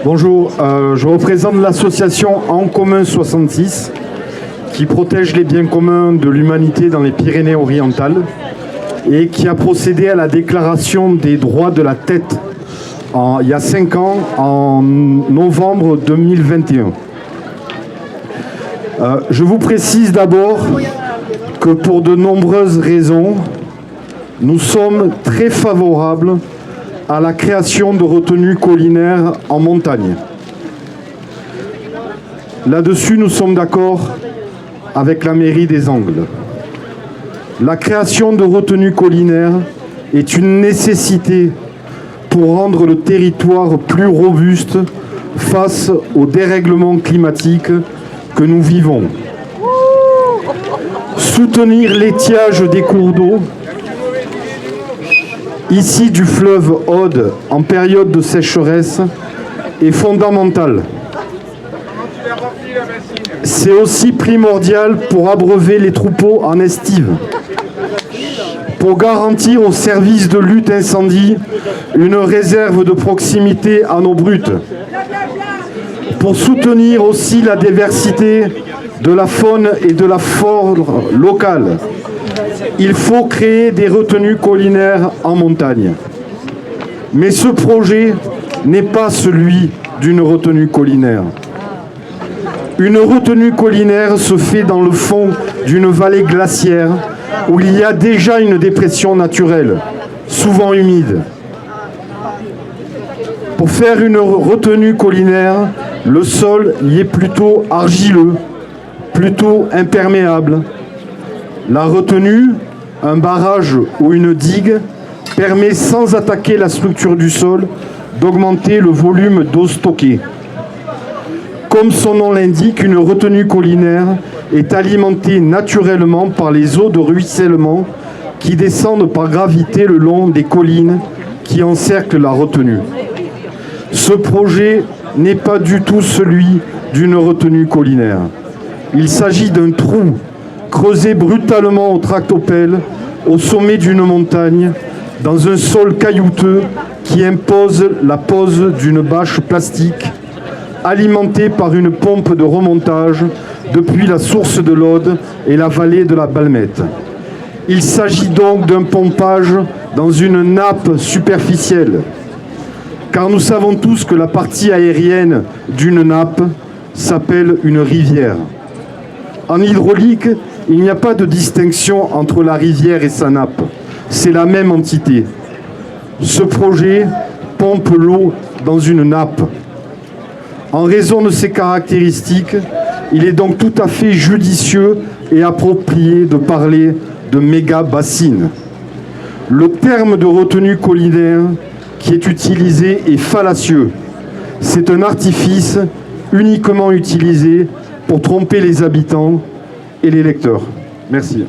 Bonjour, je représente l'association En Commun 66 qui protège les biens communs de l'humanité dans les Pyrénées-Orientales et qui a procédé à la déclaration des droits de la tête il y a 5 ans, en novembre 2021. Je vous précise d'abord que pour de nombreuses raisons, nous sommes très favorables à la création de retenues collinaires en montagne. Là-dessus, nous sommes d'accord avec la mairie des Angles. La création de retenues collinaires est une nécessité pour rendre le territoire plus robuste face au dérèglement climatique que nous vivons. Soutenir l'étiage des cours d'eau, ici du fleuve Aude, en période de sécheresse, est fondamental. C'est aussi primordial pour abreuver les troupeaux en estive, pour garantir aux services de lutte incendie une réserve de proximité en eau brute, pour soutenir aussi la diversité de la faune et de la flore locale. Il faut créer des retenues collinaires en montagne. Mais ce projet n'est pas celui d'une retenue collinaire. Une retenue collinaire se fait dans le fond d'une vallée glaciaire où il y a déjà une dépression naturelle, souvent humide. Pour faire une retenue collinaire, le sol y est plutôt argileux, plutôt imperméable. La retenue, un barrage ou une digue, permet, sans attaquer la structure du sol, d'augmenter le volume d'eau stockée. Comme son nom l'indique, une retenue collinaire est alimentée naturellement par les eaux de ruissellement qui descendent par gravité le long des collines qui encerclent la retenue. Ce projet n'est pas du tout celui d'une retenue collinaire. Il s'agit d'un trou creusé brutalement au tractopelle au sommet d'une montagne dans un sol caillouteux qui impose la pose d'une bâche plastique alimentée par une pompe de remontage depuis la source de l'Aude et la vallée de la Balmette. Il s'agit donc d'un pompage dans une nappe superficielle, car nous savons tous que la partie aérienne d'une nappe s'appelle une rivière. En hydraulique, il n'y a pas de distinction entre la rivière et sa nappe. C'est la même entité. Ce projet pompe l'eau dans une nappe. En raison de ces caractéristiques, il est donc tout à fait judicieux et approprié de parler de méga-bassines. Le terme de retenue collinaire qui est utilisé est fallacieux. C'est un artifice uniquement utilisé pour tromper les habitants et les lecteurs. Merci.